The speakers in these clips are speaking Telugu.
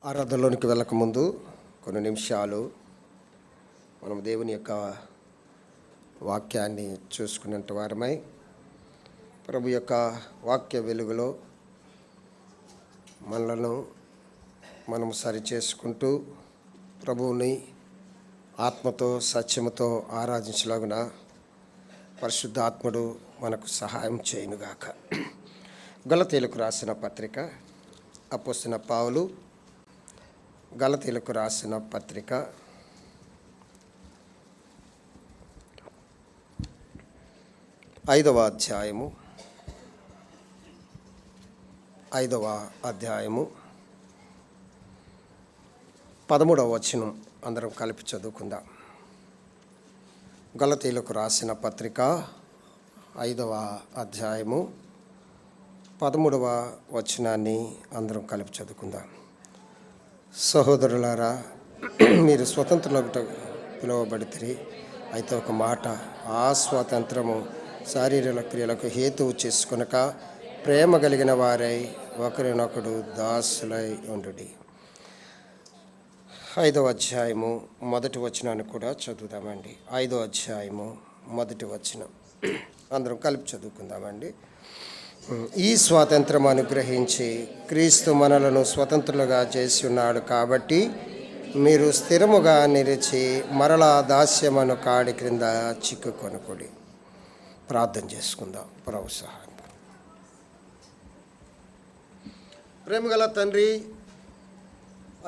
ఆరాధనలోనికి వెళ్ళకముందు కొన్ని నిమిషాలు మనం దేవుని యొక్క వాక్యాన్ని చూసుకునేంత వారమై ప్రభు యొక్క వాక్య వెలుగులో మనలను మనం సరిచేసుకుంటూ ప్రభువుని ఆత్మతో సత్యముతో ఆరాధించలాగున పరిశుద్ధాత్ముడు మనకు సహాయం చేయనుగాక. గలతీయులకు రాసిన పత్రిక అపోస్తలుడైన పౌలు గలతీయులకు రాసిన పత్రిక 5వ అధ్యాయము 13వ వచనం అందరం కలిపి చదువుకుందాం. గలతీయులకు రాసిన పత్రిక 5వ అధ్యాయము 13వ వచనాన్ని అందరం కలిపి చదువుకుందాం. సహోదరులారా, మీరు స్వతంత్రులకు పిలువబడితిరి. అయితే ఒక మాట, ఆ స్వాతంత్రము శారీరక క్రియలకు హేతువు చేసుకొనక ప్రేమ కలిగిన వారై ఒకరినొకడు దాసులై ఉండుడి. 5వ అధ్యాయము మొదటి వచనాన్ని కూడా చదువుదామండి. 5వ అధ్యాయము మొదటి వచనం అందరం కలిపి చదువుకుందామండి. ఈ స్వాతంత్రం అనుగ్రహించి క్రీస్తు మనలను స్వతంత్రులుగా చేసి ఉన్నాడు కాబట్టి మీరు స్థిరముగా నిలిచి మరలా దాస్యమను కాడి క్రింద చిక్కుకొనకుడి. ప్రార్థన చేసుకుందాం. ప్రభు సహాయం. ప్రేమగల తండ్రి,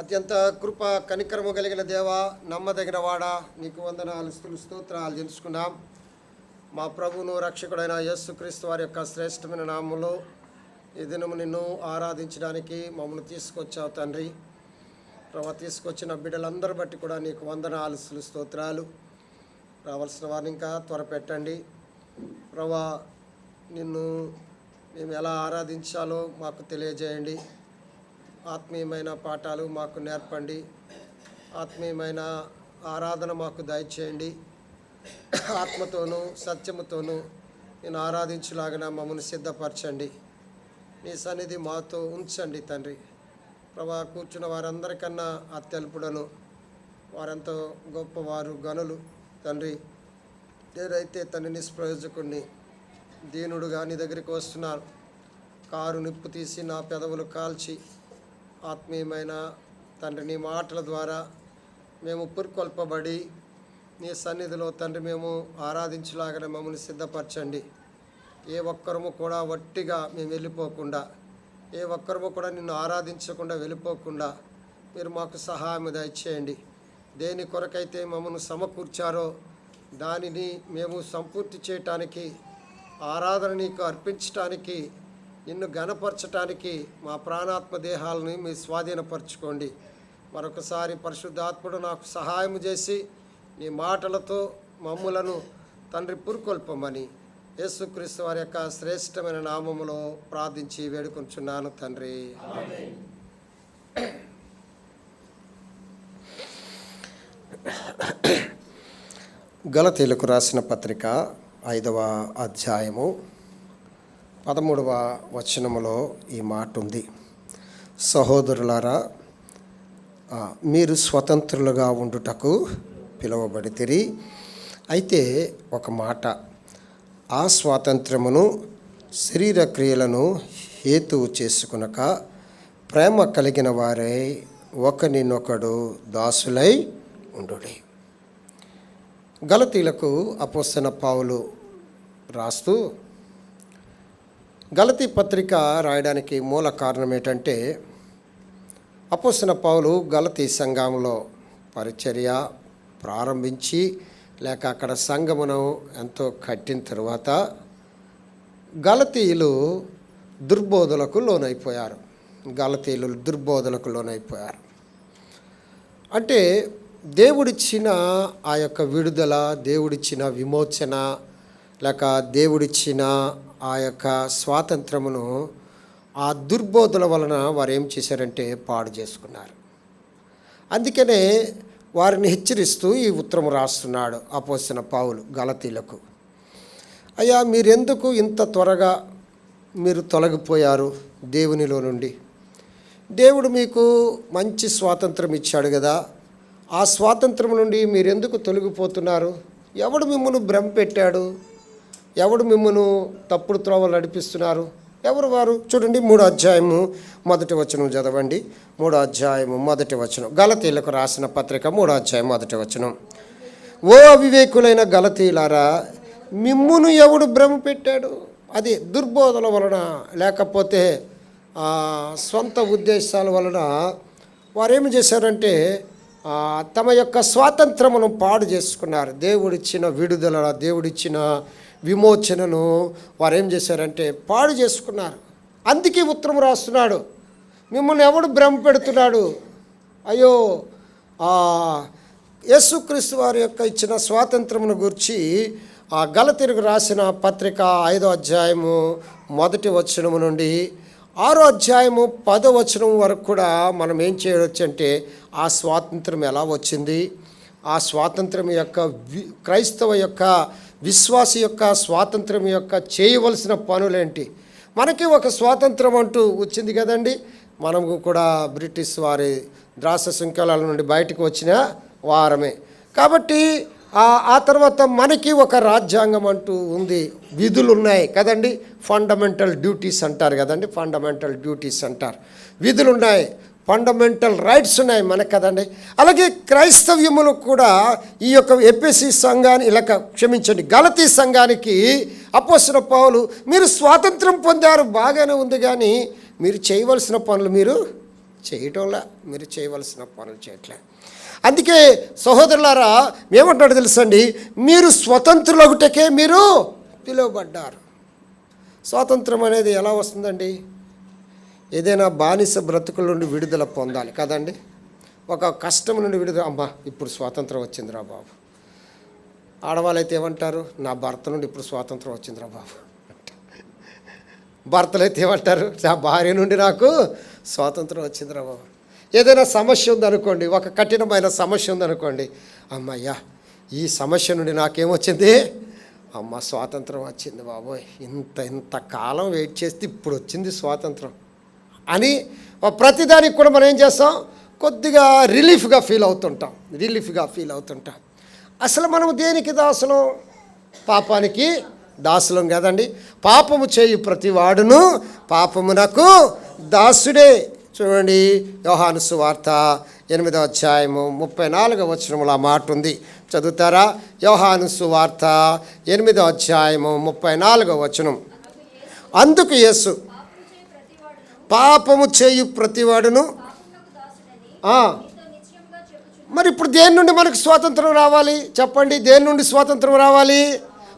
అత్యంత కృప కనికరము కలిగిన దేవా, నమ్మదగిన వాడా, నీకు వందనాలు స్తోత్రాలు తెలుసుకున్నాం. మా ప్రభువును రక్షకుడైన యేసుక్రీస్తు వారి యొక్క శ్రేష్టమైన నామములో ఈ దినము నిన్ను ఆరాధించడానికి మమ్మల్ని తీసుకొచ్చావు తండ్రి. ప్రభు, తీసుకొచ్చిన బిడ్డలందరూ బట్టి కూడా నీకు వందనాలు స్తోత్రాలు. రావాల్సిన వారిని ఇంకా త్వరపెట్టండి ప్రభు. నిన్ను మేము ఎలా ఆరాధించాలో మాకు తెలియజేయండి. ఆత్మీయమైన పాఠాలు మాకు నేర్పండి. ఆత్మీయమైన ఆరాధన మాకు దయచేయండి. ఆత్మతోనూ సత్యముతోనూ నేను ఆరాధించులాగా మమ్మల్ని సిద్ధపరచండి. నీ సన్నిధి మాతో ఉంచండి తండ్రి. ప్రభా, కూర్చున్న వారందరికన్నా అత్యల్పుడను, వారెంతో గొప్పవారు, గనులు తండ్రి. నేనైతే తండ్రి నిష్ప్రయోజకుడిని, దీనుడుగా నీ దగ్గరికి వస్తున్నాను. కారు నిప్పు తీసి నా పెదవులు కాల్చి ఆత్మీయమైన తండ్రి నీ మాటల ద్వారా మేము పురికొల్పబడి నీ సన్నిధిలో తండ్రి మేము ఆరాధించలాగానే మమ్మల్ని సిద్ధపరచండి. ఏ ఒక్కరము కూడా వట్టిగా మేము వెళ్ళిపోకుండా, ఏ ఒక్కరము కూడా నిన్ను ఆరాధించకుండా వెళ్ళిపోకుండా మీరు మాకు సహాయం దయచేయండి. దేని కొరకైతే మమ్మల్ని సమకూర్చారో దానిని మేము సంపూర్తి చేయటానికి, ఆరాధన నీకు అర్పించటానికి, నిన్ను ఘనపరచటానికి మా ప్రాణాత్మ దేహాలను మీ స్వాధీనపరచుకోండి. మరొకసారి పరిశుద్ధాత్ముడు నాకు సహాయం చేసి నీ మాటలతో మమ్ములను తండ్రి పురుకొల్పమని యేసుక్రీస్తు వారి యొక్క శ్రేష్టమైన నామములో ప్రార్థించి వేడుకొంచున్నాను తండ్రి. గలతీయులకు రాసిన పత్రిక 5వ అధ్యాయము 13వ వచనములో ఈ మాట ఉంది. సహోదరులారా, మీరు స్వతంత్రులుగా ఉండుటకు పిలువబడితిరి. అయితే ఒక మాట, ఆ స్వాతంత్రమును శరీర క్రియలను హేతువు చేసుకునక ప్రేమ కలిగిన వారై ఒకరినొకడు దాసులై ఉండుడి. గలతీయులకు అపోస్తలుడైన పౌలు రాస్తూ గలతీ పత్రిక రాయడానికి మూల కారణం ఏంటంటే, అపోస్తలుడైన పౌలు గలతీ సంఘంలో పరిచర్య ప్రారంభించి లేక అక్కడ సంఘమును ఎంతో కట్టిన తర్వాత గలతీయులు దుర్బోధలకు లోనైపోయారు. అంటే దేవుడిచ్చిన ఆ యొక్క విడుదల, దేవుడిచ్చిన విమోచన, లేక దేవుడిచ్చిన ఆ యొక్క స్వాతంత్రమును ఆ దుర్బోధల వలన వారు ఏం చేశారంటే పాడు చేసుకున్నారు. అందుకనే వారిని హెచ్చరిస్తూ ఈ ఉత్తరం రాస్తున్నాడు అపోస్తలుడైన పౌలు గలతీయులకు. అయ్యా, మీరెందుకు ఇంత త్వరగా మీరు తొలగిపోయారు దేవునిలో నుండి? దేవుడు మీకు మంచి స్వాతంత్రం ఇచ్చాడు కదా, ఆ స్వాతంత్రం నుండి మీరు ఎందుకు తొలగిపోతున్నారు? ఎవడు మిమ్మల్ని భ్రమ పెట్టాడు? ఎవడు మిమ్మల్ని తప్పుడు త్రోవలు నడిపిస్తున్నారు? ఎవరు వారు? చూడండి, 3వ అధ్యాయము 1వ వచనం చదవండి. 3వ అధ్యాయము 1వ వచనం, గలతీయులకు రాసిన పత్రిక 3వ అధ్యాయం 1వ వచనం. ఓ అవివేకులైన గలతీయులారా, మిమ్మును ఎవడు భ్రమ పెట్టాడు? అది దుర్బోధల వలన, లేకపోతే స్వంత ఉద్దేశాల వలన వారేమి చేశారంటే తమ యొక్క స్వాతంత్రమును పాడు చేసుకున్నారు. దేవుడిచ్చిన విడుదల, దేవుడిచ్చిన విమోచనను వారేం చేశారంటే పాడు చేసుకున్నారు. అందుకే ఉత్తరం రాస్తున్నాడు, మిమ్మల్ని ఎవడు భ్రమ పెడుతున్నాడు? అయ్యో, యేసుక్రీస్తు వారి యొక్క ఇచ్చిన స్వాతంత్రమును గురించి గలతీయులకు రాసిన పత్రిక 5వ అధ్యాయము 1వ వచనము నుండి 6వ అధ్యాయము 10వ వచనం వరకు కూడా మనం ఏం చేయవచ్చు అంటే ఆ స్వాతంత్రం ఎలా వచ్చింది, ఆ స్వాతంత్రం యొక్క క్రైస్తవ యొక్క విశ్వాసి యొక్క స్వాతంత్రం యొక్క చేయవలసిన పనులేంటి. మనకి ఒక స్వాతంత్రం అంటూ వచ్చింది కదండి. మనము కూడా బ్రిటిష్ వారి ద్రాస శృంఖలాల నుండి బయటకు వచ్చిన వారమే కాబట్టి ఆ తర్వాత మనకి ఒక రాజ్యాంగం అంటూ ఉంది, విధులు ఉన్నాయి కదండి. ఫండమెంటల్ డ్యూటీస్ అంటారు కదండి, ఫండమెంటల్ డ్యూటీస్ అంటారు. విధులు ఉన్నాయి, ఫండమెంటల్ రైట్స్ ఉన్నాయి మనకు కదండి. అలాగే క్రైస్తవ్యములు కూడా ఈ యొక్క ఎఫెసీ సంఘాన్ని క్షమించండి గలతీ సంఘానికి అపోస్తలుడైన పౌలు, మీరు స్వాతంత్రం పొందారు బాగానే ఉంది, కానీ మీరు చేయవలసిన పనులు మీరు చేయటంలా, మీరు చేయవలసిన పనులు చేయట్లే. అందుకే సహోదరులారా, ఏమంటాడు తెలుసండి, మీరు స్వతంత్రులగుటకే మీరు పిలువబడ్డారు. స్వాతంత్రం అనేది ఎలా వస్తుందండి? ఏదైనా బానిస బ్రతుకుల నుండి విడుదల పొందాలి కదండి. ఒక కష్టం నుండి విడుదల, అమ్మా ఇప్పుడు స్వాతంత్రం వచ్చిందిరా బాబు. ఆడవాళ్ళైతే ఏమంటారు, నా భర్త నుండి ఇప్పుడు స్వాతంత్రం వచ్చిందిరా బాబు. భర్తలు అయితే ఏమంటారు, నా భార్య నుండి నాకు స్వాతంత్రం వచ్చిందిరా బాబు. ఏదైనా సమస్య ఉందనుకోండి, ఒక కఠినమైన సమస్య ఉందనుకోండి, అమ్మయ్యా ఈ సమస్య నుండి నాకేమొచ్చింది, అమ్మ స్వాతంత్రం వచ్చింది బాబోయ్, ఇంత కాలం వెయిట్ చేస్తే ఇప్పుడు వచ్చింది స్వాతంత్రం అని ప్రతిదానికి కూడా మనం ఏం చేస్తాం, కొద్దిగా రిలీఫ్గా ఫీల్ అవుతుంటాం. అసలు మనం దేనికి దాసులం? పాపానికి దాసులం కదండి. పాపము చేయు ప్రతివాడును పాపమునకు దాసుడే. చూడండి, యోహాను సువార్త 8వ అధ్యాయము 34వ వచనములో ఆ మాట ఉంది, చదువుతారా? యోహాను సువార్త 8వ అధ్యాయము 34వ వచనం. అందుకు యేసు, పాపము చేయు ప్రతివాడును. మరి ఇప్పుడు దేని నుండి మనకు స్వాతంత్రం రావాలి చెప్పండి? దేని నుండి స్వాతంత్రం రావాలి?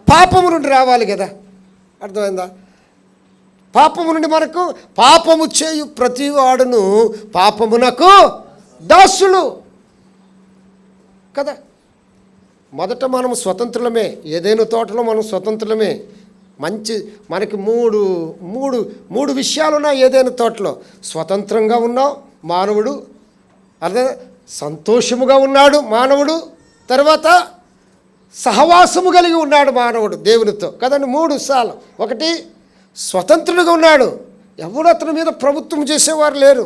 పాపము నుండి రావాలి కదా. అర్థమైందా? పాపము నుండి మనకు, పాపము చేయు ప్రతివాడును పాపమునకు దాసులు కదా. మొదట మనం స్వతంత్రులమే, ఏదైనా తోటలో మనం స్వతంత్రులమే. మనకి మూడు విషయాలు ఉన్నాయి ఏదైనా తోటలో. స్వతంత్రంగా ఉన్నాం మానవుడు, అదే సంతోషముగా ఉన్నాడు మానవుడు, తర్వాత సహవాసము కలిగి ఉన్నాడు మానవుడు దేవునితో కదండి. 3 సార్లు. ఒకటి, స్వతంత్రుడిగా ఉన్నాడు, ఎవరు అతని మీద ప్రభుత్వం చేసేవారు లేరు.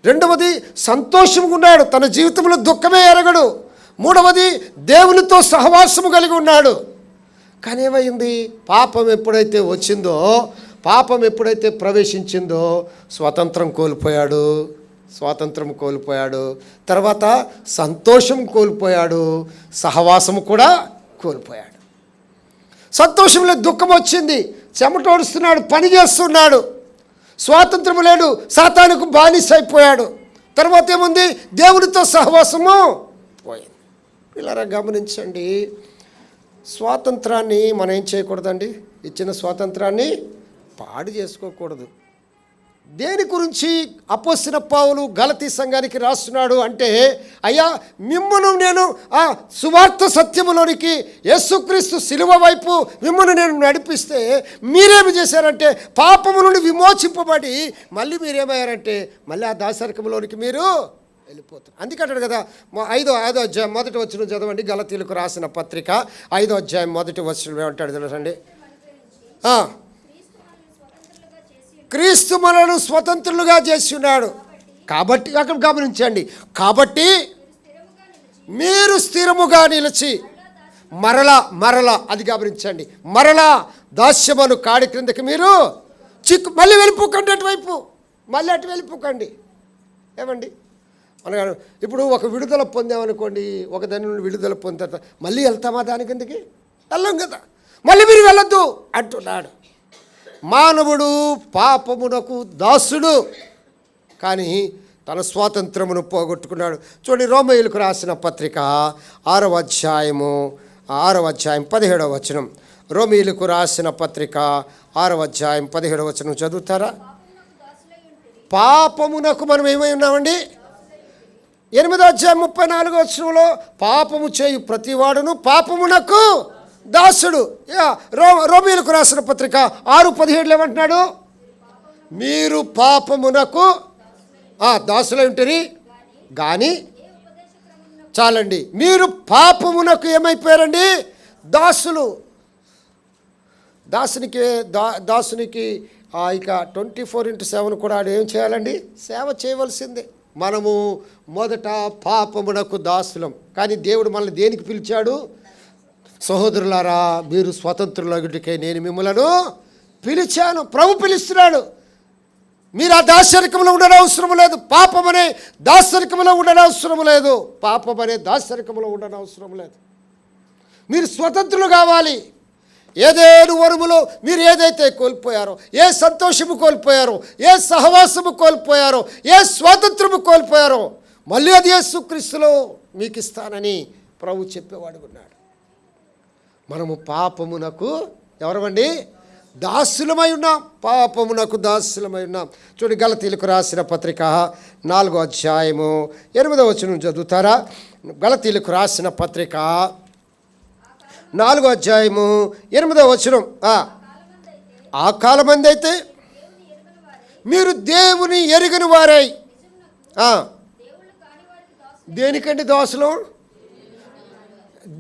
రెండవది, సంతోషంగా ఉన్నాడు, తన జీవితంలో దుఃఖమే ఎరగడు. మూడవది, దేవునితో సహవాసము కలిగి ఉన్నాడు. కానీ ఏమైంది? పాపం ఎప్పుడైతే వచ్చిందో, పాపం ఎప్పుడైతే ప్రవేశించిందో స్వాతంత్రం కోల్పోయాడు, తర్వాత సంతోషం కోల్పోయాడు, సహవాసము కూడా కోల్పోయాడు. సంతోషంలో దుఃఖం వచ్చింది, చెమటోడుస్తున్నాడు, పని చేస్తున్నాడు, స్వాతంత్రం లేడు, సాతానుకు బానిస అయిపోయాడు. తర్వాత ఏముంది? దేవునితో సహవాసము పోయింది. ఇలా గమనించండి, స్వాతంత్రాన్ని మనం ఏం చేయకూడదండి, ఇచ్చిన స్వాతంత్రాన్ని పాడు చేసుకోకూడదు. దేని గురించి అపోస్తలుడైన పౌలు గలతీ సంఘానికి రాస్తున్నాడు అంటే, అయ్యా మిమ్మును నేను ఆ సువార్త సత్యములోనికి, యేసుక్రీస్తు శిలువ వైపు మిమ్మును నేను నడిపిస్తే మీరేమి చేశారంటే, పాపము నుండి విమోచింపబడి మళ్ళీ మీరేమయ్యారంటే మళ్ళీ ఆ దాసరికంలోనికి మీరు వెళ్ళిపోతారు. అందుకంటాడు కదా, 5వ అధ్యాయం 1వ వచనం చదవండి. గలతీయులకు రాసిన పత్రిక 5వ అధ్యాయం 1వ వచనం ఏమంటాడు తెలుసండి? క్రీస్తు మనను స్వతంత్రులుగా చేసి ఉన్నాడు. కాబట్టి అక్కడ గమనించండి, కాబట్టి మీరు స్థిరముగా నిలిచి మరలా అది గమనించండి, మరలా దాస్యమను కాడి క్రిందకి మీరు మళ్ళీ వెళ్ళిపోకండి, అటువైపు మళ్ళీ అటు వెళ్ళిపోకండి. ఏమండి అనగా ఇప్పుడు ఒక విడుదల పొందామనుకోండి, ఒక దాని నుండి విడుదల పొందిన తర్వాత మళ్ళీ వెళ్తామా దాని కిందకి? వెళ్ళం కదా. మళ్ళీ మీరు వెళ్ళొద్దు అంటున్నాడు. మానవుడు పాపమునకు దాసుడు, కానీ తన స్వాతంత్రమును పోగొట్టుకున్నాడు. చూడండి, రోమీయులకు రాసిన పత్రిక 6వ అధ్యాయం 17వ వచనం. రోమీయులకు రాసిన పత్రిక 6వ అధ్యాయం 17వ వచనం చదువుతారా? పాపమునకు మనం ఏమై ఉన్నామండి? 8వ అధ్యాయం 34వ వచనంలో పాపము చేయు ప్రతివాడును పాపమునకు దాసుడు. రోమీయులకు రాసిన పత్రిక 6:17 ఏమంటున్నాడు? మీరు పాపమునకు దాసులై ఉంటరి కానీ, చాలండి, మీరు పాపమునకు ఏమైపోయారండి? దాసులు. దాసునికి ఇక 24/7 కూడా ఆడు ఏం చేయాలండి? సేవ చేయవలసిందే. మనము మొదట పాపమునకు దాసులం, కానీ దేవుడు మనల్ని దేనికి పిలిచాడు? సహోదరులారా, మీరు స్వతంత్రులగుటకై నేను మిమ్మలను పిలిచాను. ప్రభు పిలుస్తున్నాడు. మీరు ఆ దాసరికంలో ఉండనవసరం లేదు. పాపమనే దాసరికంలో ఉండనవసరం లేదు. పాపమనే దాసరికంలో ఉండనవసరం లేదు. మీరు స్వతంత్రులు కావాలి. ఏదేను వరములో మీరు ఏదైతే కోల్పోయారో, ఏ సంతోషము కోల్పోయారో, ఏ సహవాసము కోల్పోయారో, ఏ స్వాతంత్రము కోల్పోయారో, మళ్ళీ అది యేసుక్రీస్తులో మీకు ఇస్తానని ప్రభు చెప్పేవాడు ఉన్నాడు. మనము పాపమునకు ఎవరమండి? దాసులమై ఉన్నాం. పాపమునకు దాసులమై ఉన్నాం. చూడండి, గలతీయులకు రాసిన పత్రిక 4వ అధ్యాయం 8వ వచనం చదువుతారా? గలతీయులకు రాసిన పత్రిక 4వ అధ్యాయం 8వ వచనం. ఆ కాలమంది అయితే మీరు దేవుని ఎరుగని వారై. దేనికండి దాసులం?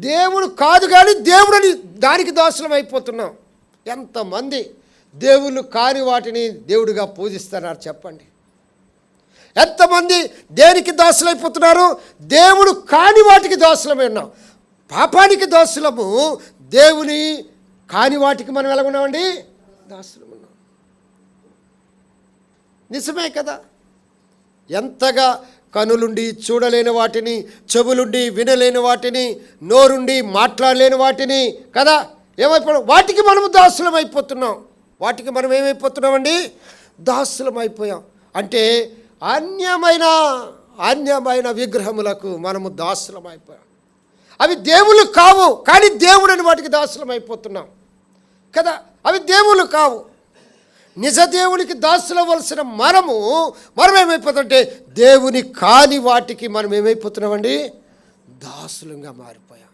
దేవుడు కాదు, కానీ దేవుడని దానికి దాసులం అయిపోతున్నాం. ఎంతమంది దేవుళ్ళు కాని వాటిని దేవుడిగా పూజిస్తున్నారు చెప్పండి? ఎంతమంది దేనికి దాసులైపోతున్నారు? దేవుడు కాని వాటికి దాసులమై ఉన్నాం. పాపానికి దాసులము, దేవుని కాని వాటికి మనం ఎలా ఉన్నామండి? దాసులం ఉన్నాం. నిజమే కదా. ఎంతగా కనులుండి చూడలేని వాటిని, చెవులుండి వినలేని వాటిని, నోరుండి మాట్లాడలేని వాటిని కదా ఏమైపోయాం? వాటికి మనము దాసులం అయిపోతున్నాం. వాటికి మనం ఏమైపోతున్నామండి? దాసులం అయిపోయాం. అంటే అన్యమైన విగ్రహములకు మనము దాసులం అయిపోయాం. అవి దేవుళ్ళు కావు, కానీ దేవుడని వాటికి దాసులం అయిపోతున్నాం కదా. అవి దేవుళ్ళు కావు. నిజ దేవునికి దాసులవలసిన మనం ఏమైపోతుంటే దేవుని కాని వాటికి మనం ఏమైపోతున్నామండి? దాసులంగా మారిపోయాం.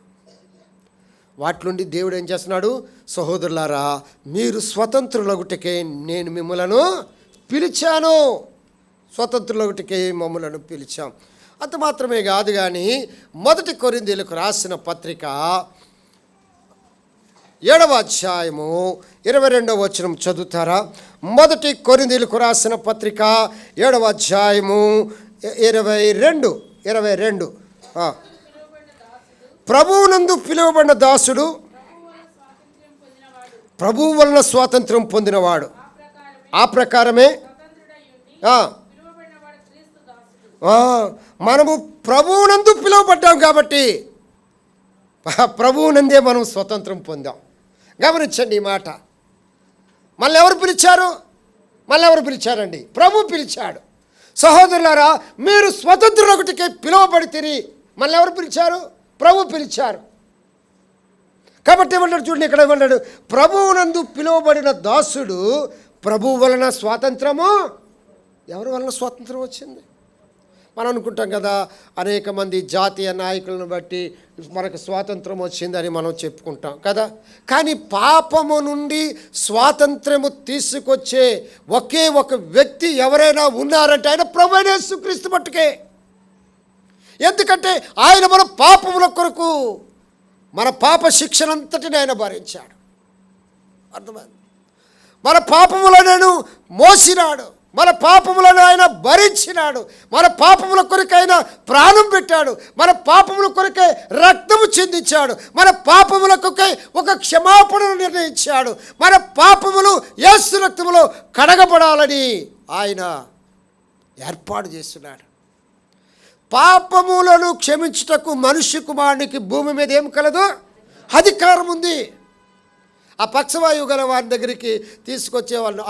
వాటి నుండి దేవుడు ఏం చేస్తున్నాడు? సహోదరులారా, మీరు స్వతంత్రులగుటకే నేను మిమ్మలను పిలిచాను. స్వతంత్రులగుటకే మమ్మలను పిలిచాం. అంత మాత్రమే కాదు, కానీ 1 కొరింథీయులకు రాసిన పత్రిక 7వ అధ్యాయం 22వ వచనం చదువుతారా? 1 కొరింథీయులకు రాసిన పత్రిక 7వ అధ్యాయం 22. ప్రభువునందు పిలువబడిన దాసుడు ప్రభువు వలన స్వాతంత్ర్యం పొందినవాడు. ఆ ప్రకారమే మనము ప్రభువునందు పిలువబడ్డాం కాబట్టి ప్రభువునందే మనం స్వతంత్రం పొందాం. గమనించండి ఈ మాట. మళ్ళీ ఎవరు పిలిచారండి? ప్రభు పిలిచాడు. సహోదరులారా, మీరు స్వతంత్రులొకటికే పిలువబడితిరి. మళ్ళీ ఎవరు పిలిచారు? ప్రభు పిలిచారు. కాబట్టి ఏమన్నాడు చూడండి, ఇక్కడ ఏమన్నాడు? ప్రభువునందు పిలువబడిన దాసుడు ప్రభువు వలన స్వాతంత్రము. ఎవరి వలన స్వాతంత్రం వచ్చింది? మనం అనుకుంటాం కదా, అనేక మంది జాతీయ నాయకులను బట్టి మనకు స్వాతంత్రం వచ్చిందని మనం చెప్పుకుంటాం కదా. కానీ పాపము నుండి స్వాతంత్రము తీసుకొచ్చే ఒకే ఒక వ్యక్తి ఎవరైనా ఉన్నారంటే ఆయన ప్రభువైన యేసుక్రీస్తు మట్టుకే. ఎందుకంటే ఆయన మన పాపముల కొరకు మన పాప శిక్షనంతటిని ఆయన భరించాడు. అర్థమైంది? మన పాపములను మోసినాడు. మన పాపములను ఆయన భరించినాడు. మన పాపముల కొరకు ఆయన ప్రాణం పెట్టాడు. మన పాపముల కొరకే రక్తము చిందించాడు. మన పాపముల కొరకై ఒక క్షమాపణను నిర్ణయించాడు. మన పాపములు యేసు రక్తములో కడగబడాలని ఆయన ఏర్పాటు చేస్తున్నాడు. పాపములను క్షమించుటకు మనుష్య కుమారునికి భూమి మీద ఏం కలదు? అధికారం ఉంది. ఆ పక్షవాయువు గల వారి దగ్గరికి తీసుకొచ్చేవాళ్ళు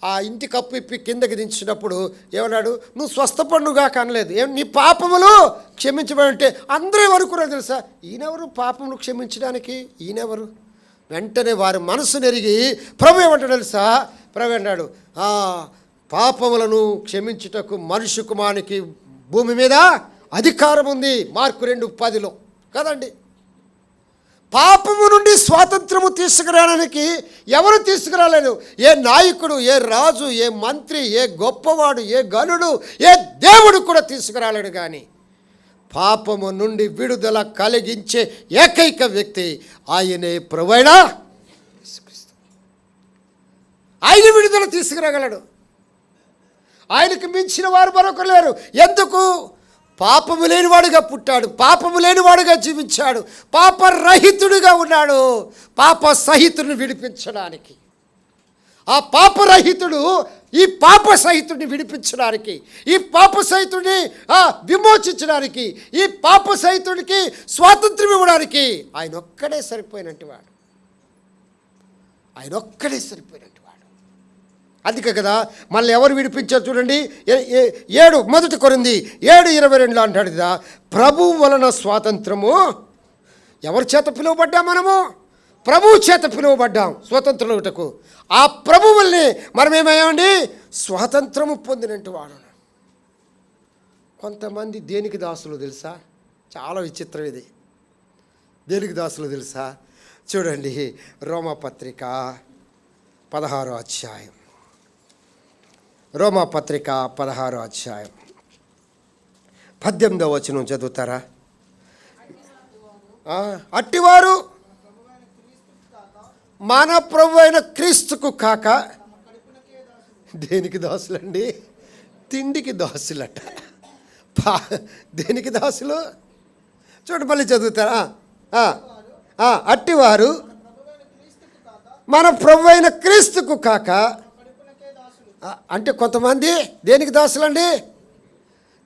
ఆ ఇంటి కప్పు ఇప్పి కిందకి దించినప్పుడు ఏమన్నాడు? నువ్వు స్వస్థపడుగా కనలేదు, నీ పాపములు క్షమించబడంటే అందరూ ఏమనుకున్నారు తెలుసా? ఈయనెవరు పాపములు క్షమించడానికి? ఈయనెవరు? వెంటనే వారి మనసు నెరిగి ప్రభు ఏమంటాడు తెలుసా? ప్రభు అన్నాడు, పాపములను క్షమించుటకు మనుష్య కుమారునికి భూమి మీద అధికారం ఉంది. మార్కు 2:10 కదండి. పాపము నుండి స్వాతంత్రము తీసుకురావడానికి ఎవరు తీసుకురాలేదు? ఏ నాయకుడు, ఏ రాజు, ఏ మంత్రి, ఏ గొప్పవాడు, ఏ గనుడు, ఏ దేవుడు కూడా తీసుకురాలేడు. కానీ పాపము నుండి విడుదల కలిగించే ఏకైక వ్యక్తి ఆయనే ప్రభువైన యేసుక్రీస్తు. ఆయన విడుదల తీసుకురాగలడు. ఆయనకు మించిన వారు మరొకరు లేరు. ఎందుకు? పాపము లేనివాడుగా పుట్టాడు, పాపము లేనివాడుగా జీవించాడు, పాపరహితుడిగా ఉన్నాడు. పాప సహితుడిని విడిపించడానికి, ఆ పాపరహితుడు ఈ పాప సహితుడిని విడిపించడానికి, ఈ పాప సహితుడిని విమోచించడానికి, ఈ పాప సహితుడికి స్వాతంత్రం ఇవ్వడానికి ఆయన ఒక్కడే సరిపోయినట్టు వాడు. ఆయన ఒక్కడే సరిపోయినట్టు వాడు. అందుకే కదా మళ్ళీ ఎవరు విడిపించారు చూడండి. 1 కొరింథీ 7:22 అంటాడు కదా, ప్రభువు వలన స్వాతంత్రము. ఎవరి చేత పిలువబడ్డాం? మనము ప్రభువు చేత పిలువబడ్డాం స్వతంత్రులకు. ఆ ప్రభువు వల్లనే మనం ఏమయ్యామండి? స్వాతంత్రము పొందినట్టు వాడు. కొంతమంది దేనికి దాసులు తెలుసా? చాలా విచిత్రం ఇది. దేనికి దాసులు తెలుసా? చూడండి, రోమాపత్రిక 16వ అధ్యాయం. రోమాపత్రిక 16వ అధ్యాయం 18వ వచనం చదువుతారా? అట్టివారు మన ప్రభు అయిన క్రీస్తుకు కాక దేనికి దాసులండి? తిండికి దాసులట. దేనికి దాసులు? చూడండి, మళ్ళీ చదువుతారా? అట్టివారు మన ప్రభు అయిన క్రీస్తుకు కాక. అంటే కొంతమంది దేనికి దాసులండి?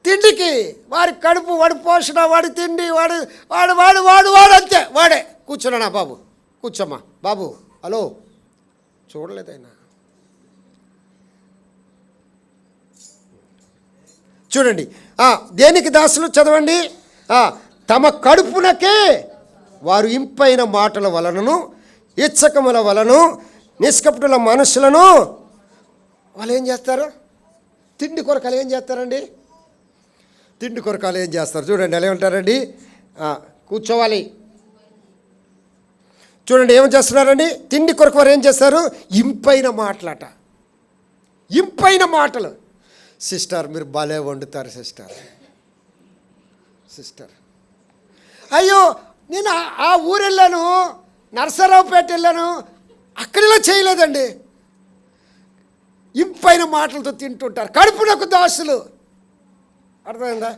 తిండికి. వాడి కడుపు, వాడి పోషణ, వాడి తిండి, వాడు వాడు వాడు వాడు వాడు అంతే. వాడే కూర్చున్నానా బాబు? కూర్చోమ్మా బాబు. హలో, చూడలేదైనా? చూడండి, దేనికి దాసులు? చదవండి. తమ కడుపునకే వారు ఇంపైన మాటల వలనను ఇచ్చకముల వలను నిష్కపటుల మనుషులను వాళ్ళు ఏం చేస్తారు? తిండి కొరకాలు ఏం చేస్తారండి? తిండి కొరకాలు ఏం చేస్తారు? చూడండి ఎలా ఉంటారండి. కూర్చోవాలి. చూడండి ఏం చేస్తున్నారండి? తిండి కొరకు వారు ఏం చేస్తారు? ఇంపైన మాటలట. ఇంపైన మాటలు. సిస్టర్ మీరు భలే వండుతారు సిస్టర్. అయ్యో, నేను ఆ ఊరు వెళ్ళాను, నరసరావుపేట వెళ్ళాను, అక్కడిలా చేయలేదండి. ఇంపైన మాటలతో తింటుంటారు. కడుపునకు దాసులు. అర్థమైందా?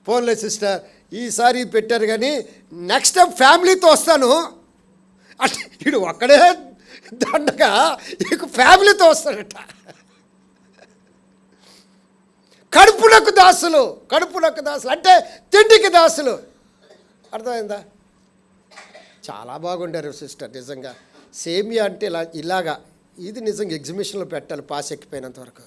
పోన్లే సిస్టర్, ఈసారి పెట్టారు కానీ నెక్స్ట్ టైం ఫ్యామిలీతో వస్తాను అంటే వీడు ఒక్కడే దండగా ఇక ఫ్యామిలీతో వస్తాడట. కడుపునకు దాసులు అంటే తిండికి దాసులు. అర్థమైందా? చాలా బాగుండారు సిస్టర్ నిజంగా. సేమియా అంటే ఇలాగా ఇది నిజంగా ఎగ్జిబిషన్లో పెట్టాలి పాస్ ఎక్కిపోయినంత వరకు.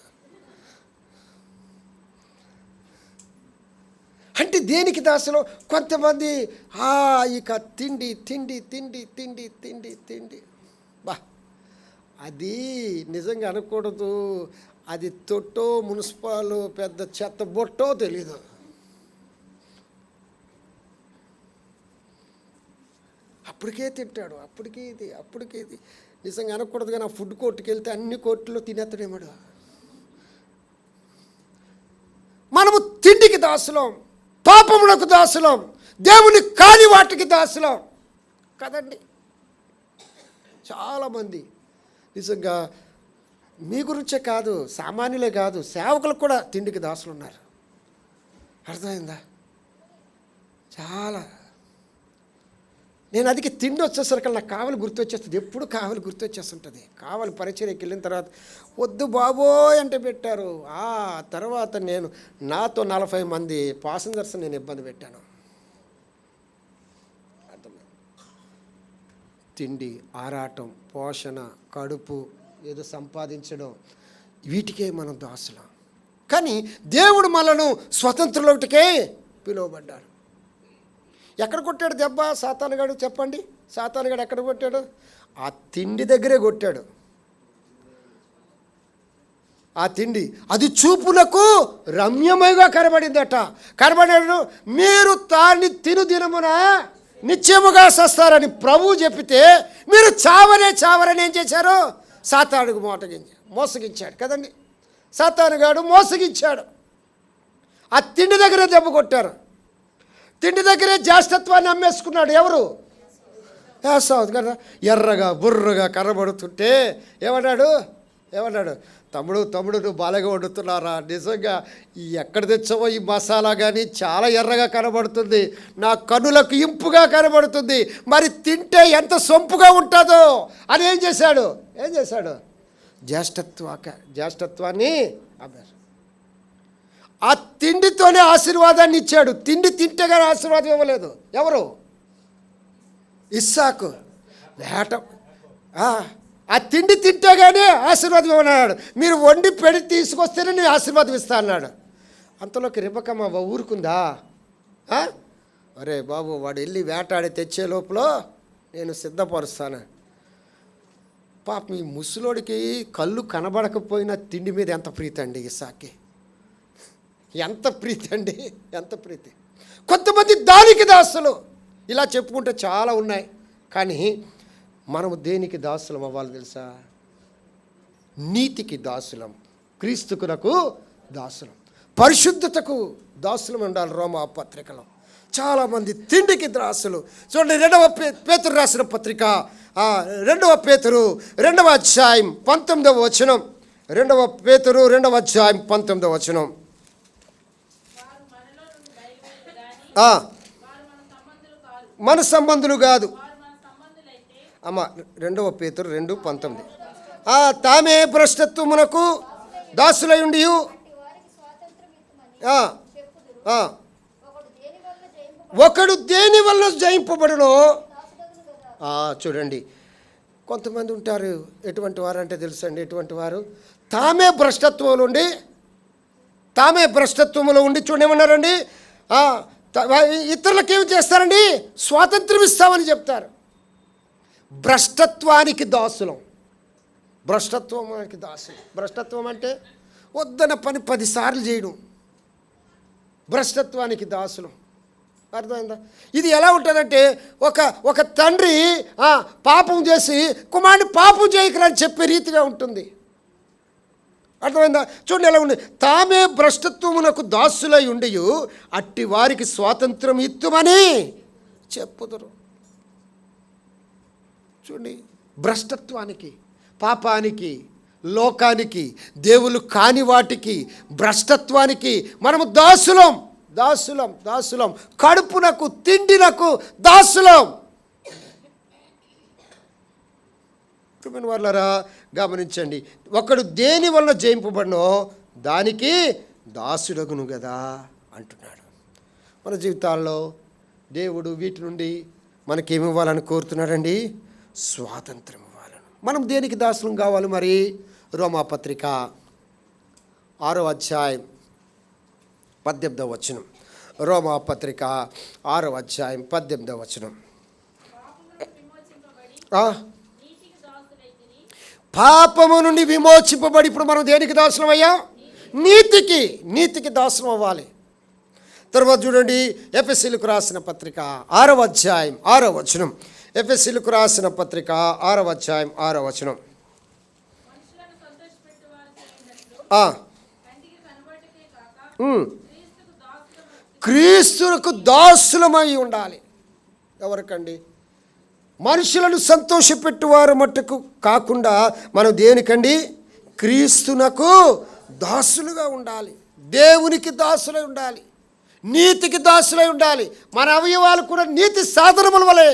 అంటే దేనికి దాసులు? కొంతమంది ఇక తిండి తిండి తిండి తిండి తిండి తిండి. బా, అది నిజంగా అనకూడదు. అది తొట్టో మున్సిపాల్ పెద్ద చెత్త బొట్టో తెలీదు. అప్పటికే తింటాడు, అప్పటికే ఇది నిజంగా అనకూడదు. కానీ ఆ ఫుడ్ కోర్టుకి వెళ్తే అన్ని కోర్టులో తినేస్తాడేమాడు. మనము తిండికి దాసులం, పాపములకు దాసులం, దేవుని కాని వాటికి దాసులం కదండి. చాలామంది నిజంగా మీ గురించే కాదు, సామాన్యులే కాదు, సేవకులకు కూడా తిండికి దాసులు ఉన్నారు. అర్థమైందా? చాలా. నేను అదికి తిండి వచ్చేసరికి నాకు కావాలి గుర్తొచ్చేస్తుంది. ఎప్పుడు కావాలి గుర్తొచ్చేస్తుంటుంది. కావాలి పరిచర్యకి వెళ్ళిన తర్వాత వద్దు బాబోయ్ అంటే పెట్టారు. ఆ తర్వాత నాతో 40 మంది పాసెంజర్స్ నేను ఇబ్బంది పెట్టాను. అర్థమైంది? తిండి, ఆరాటం, పోషణ, కడుపు, ఏదో సంపాదించడం, వీటికే మనం దాసులం. కానీ దేవుడు మనను స్వతంత్రులకే పిలువబడ్డాడు. ఎక్కడ కొట్టాడు దెబ్బ సాతానుగాడు? చెప్పండి. సాతానుగాడు ఎక్కడ కొట్టాడు? ఆ తిండి దగ్గరే కొట్టాడు. ఆ తిండి అది చూపులకు రమ్యమైగా కనబడిందట. కనబడాడు. మీరు తాన్ని తిను దినమున నిత్యముగా సస్తారని ప్రభువు చెప్పితే మీరు చావరని ఏం చేశారు? సాతానుకు మోసగించాడు కదండి. సాతానుగాడు మోసగించాడు. ఆ తిండి దగ్గరే దెబ్బ కొట్టారు. తిండి దగ్గరే జ్యేష్ఠత్వాన్ని అమ్మేసుకున్నాడు. ఎవరు? ఏసావు కదా. ఎర్రగా బుర్రగా కనబడుతుంటే ఏమన్నాడు? తమ్ముడు నువ్వు బాగా వండుతున్నారా? నిజంగా ఎక్కడ తెచ్చావో ఈ మసాలా కానీ చాలా ఎర్రగా కనబడుతుంది, నా కన్నులకు ఇంపుగా కనబడుతుంది, మరి తింటే ఎంత సొంపుగా ఉంటుందో అని ఏం చేశాడు? జ్యేష్ఠత్వాన్ని అమ్మారు. ఆ తిండితోనే ఆశీర్వాదాన్ని ఇచ్చాడు. తిండి తింటే కానీ ఆశీర్వాదం ఇవ్వలేదు. ఎవరు? ఇస్సాకు. ఆ తిండి తింటే కానీ ఆశీర్వాదం ఇవ్వన్నాడు. మీరు వండి పెడి తీసుకొస్తేనే నేను ఆశీర్వాదం ఇస్తా అన్నాడు. అంతలోకి రిబకమ్మ ఊరుకుందా? అరే బాబు, వాడు వెళ్ళి వేటాడి తెచ్చే లోపల నేను సిద్ధపరుస్తాను. పాపం ఈ ముసలోడికి కళ్ళు కనబడకపోయినా తిండి మీద ఎంత ప్రీతి అండి ఇస్సాకి. ఎంత ప్రీతి అండి, ఎంత ప్రీతి. కొంతమంది దానికి దాసులు. ఇలా చెప్పుకుంటే చాలా ఉన్నాయి. కానీ మనము దేనికి దాసులం అవ్వాలి తెలుసా? నీతికి దాసులం, క్రీస్తుకునకు దాసులం, పరిశుద్ధతకు దాసులం ఉండాలి. రోమా పత్రికలో చాలామంది తిండికి దాసులు. చూడండి, 2వ పేతురు రాసిన పత్రిక 2వ పేతురు 2వ అధ్యాయం 19వ వచనం. 2వ పేతురు 2వ అధ్యాయం 19వ వచనం. మన సంబంధులు కాదు అమ్మ. 2వ పేతురు 2:19. తామే భ్రష్టత్వమునకు దాసులై ఉండి ఒకడు దేని వల్ల జయింపబడునో. చూడండి, కొంతమంది ఉంటారు. ఎటువంటి వారు అంటే తెలుసండి? ఎటువంటి వారు? తామే భ్రష్టత్వములో ఉండి చూడండి ఏమన్నారండి? ఇతరులకు ఏమి చేస్తారండి? స్వాతంత్రం ఇస్తామని చెప్తారు. భ్రష్టత్వానికి దాసులం. భ్రష్టత్వం అంటే వద్దన పని 10 సార్లు చేయడం. భ్రష్టత్వానికి దాసులం. అర్థమైందా? ఇది ఎలా ఉంటుందంటే ఒక తండ్రి పాపం చేసి కుమారుని పాపం చేయకరని చెప్పే రీతిగా ఉంటుంది. అర్థమైందా? చూడండి ఎలా ఉంది. తామే భ్రష్టత్వమునకు దాసులై ఉండి అట్టి వారికి స్వాతంత్రం ఇత్తుమని చెప్పుదురు. చూడండి, భ్రష్టత్వానికి, పాపానికి, లోకానికి, దేవులు కాని వాటికి, భ్రష్టత్వానికి మనము దాసులం. కడుపునకు, తిండినకు దాసులం. వాళ్ళరా గమనించండి, ఒకడు దేని వలన జయింపబడినో దానికి దాసుడగును కదా అంటున్నాడు. మన జీవితాల్లో దేవుడు వీటి నుండి మనకేమి ఇవ్వాలని కోరుతున్నాడండి? స్వాతంత్రం ఇవ్వాలని. మనం దేనికి దాసులం కావాలి మరి? రోమాపత్రిక 6వ అధ్యాయం 18వ వచనం. రోమాపత్రిక 6వ అధ్యాయం 18వ వచనం. పాపము నుండి విమోచింపబడి ఇప్పుడు మనం దేనికి దాసులం అయ్యా? నీతికి దాసులం అవ్వాలి. తర్వాత చూడండి, ఎఫెసీయులకు రాసిన పత్రిక 6వ అధ్యాయం 6వ వచనం. ఎఫెసీయులకు రాసిన పత్రిక 6వ అధ్యాయం 6వ వచనం. క్రీస్తులకు దాసులమై ఉండాలి. ఎవరికండి? మనుషులను సంతోషపెట్టువారు మట్టుకు కాకుండా మనం దేనికండి? క్రీస్తునకు దాసులుగా ఉండాలి, దేవునికి దాసులై ఉండాలి, నీతికి దాసులై ఉండాలి. మన అవయవాలు కూడా నీతి సాధనముల వలె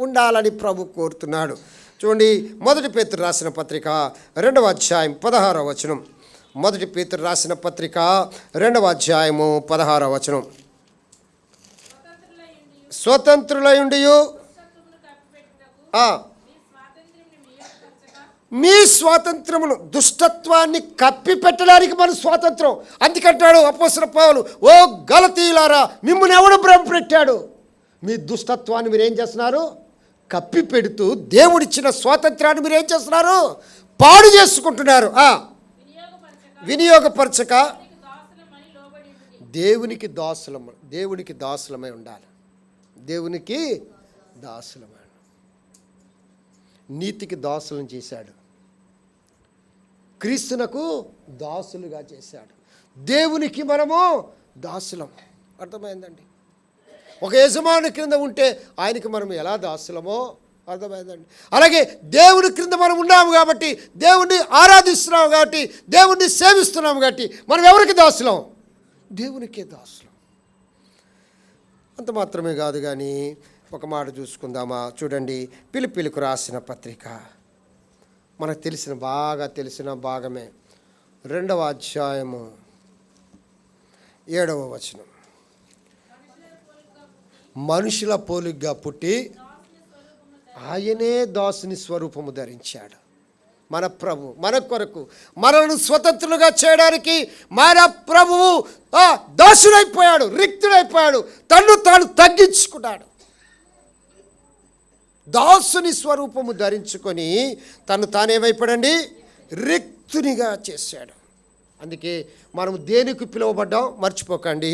ఉండాలని ప్రభు కోరుతున్నాడు. చూడండి, 1 పేతురు రాసిన పత్రిక 2వ అధ్యాయం 16వ వచనం. 1 పేతురు రాసిన పత్రిక 2వ అధ్యాయము 16వ వచనం. స్వతంత్రులయుండియు మీ స్వాతంత్రమును, దుష్టత్వాన్ని కప్పి పెట్టడానికి మన స్వాతంత్రం. అందుకంటాడు అపోస్తలుడు పౌలు, ఓ గలతీయులారా, మిమ్మల్ని ఎవడు భ్రమ పెట్టాడు? మీ దుష్టత్వాన్ని మీరు ఏం చేస్తున్నారు? కప్పి పెడుతూ దేవుడిచ్చిన స్వాతంత్రాన్ని మీరు ఏం చేస్తున్నారు? పాడు చేసుకుంటున్నారు. వినియోగపరచక దేవునికి దాసులమై ఉండాలి. దేవునికి దాసులమై, నీతికి దాసులను చేశాడు, క్రీస్తునకు దాసులుగా చేశాడు. దేవునికి మనము దాసులం. అర్థమైందండి? ఒక యజమాని క్రింద ఉంటే ఆయనకి మనం ఎలా దాసులమో అర్థమైందండి. అలాగే దేవుని క్రింద మనం ఉన్నాము కాబట్టి, దేవుణ్ణి ఆరాధిస్తున్నాము కాబట్టి, దేవుణ్ణి సేవిస్తున్నాము కాబట్టి మనం ఎవరికి దాసులం? దేవునికే దాసులం. అంత మాత్రమే కాదు కానీ ఒక మాట చూసుకుందామా? చూడండి, పిలిపిలకు రాసిన పత్రిక, మనకు బాగా తెలిసిన భాగమే, 2వ అధ్యాయము 7వ వచనం. మనుషుల పోలికగా పుట్టి ఆయనే దాసుని స్వరూపము ధరించాడు. మన ప్రభు మన కొరకు మనల్ని స్వతంత్రులుగా చేయడానికి మన ప్రభువు దాసుడైపోయాడు, రిక్తుడైపోయాడు, తన్ను తాను తగ్గించుకున్నాడు. దాసుని స్వరూపము ధరించుకొని తను తానేమైపోయాడండి? రిక్తునిగా చేశాడు. అందుకే మనం దేనికి పిలువబడ్డాం మర్చిపోకండి.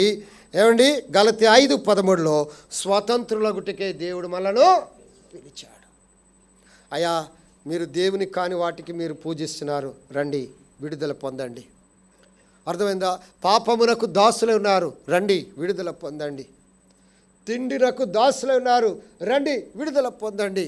ఏమండి? గలతీ 5:13లో స్వతంత్రులగుటకే దేవుడు మనను పిలిచాడు. అయ్యా, మీరు దేవుని కాని వాటికి మీరు పూజిస్తున్నారు, రండి విడుదల పొందండి. అర్థమైందా? పాపమునకు దాసులై ఉన్నారు, రండి విడుదల పొందండి. తిండినకు దాసులై ఉన్నారు, రండి విడుదల పొందండి.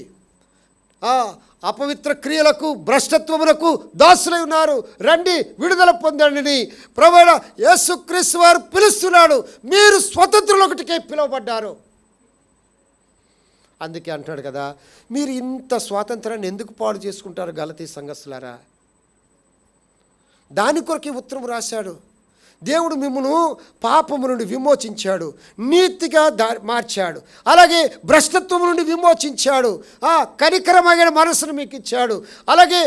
అపవిత్ర క్రియలకు, భ్రష్టత్వమునకు దాసులై ఉన్నారు, రండి విడుదల పొందండి. ప్రభువైన యేసుక్రీస్తు వారు పిలుస్తున్నాడు. మీరు స్వతంత్రులొకటికే పిలువబడ్డారు. అందుకే అంటున్నాడు కదా, మీరు ఇంత స్వాతంత్రాన్ని ఎందుకు పాడు చేసుకుంటారు గలతీ సంఘస్థులారా? దాని కొరకే ఉత్తరం రాశాడు. దేవుడు మిమ్మును పాపము నుండి విమోచించాడు, నీతిగా మార్చాడు, అలాగే భ్రష్టత్వము నుండి విమోచించాడు, కనికరమైన మనసును మీకు ఇచ్చాడు, అలాగే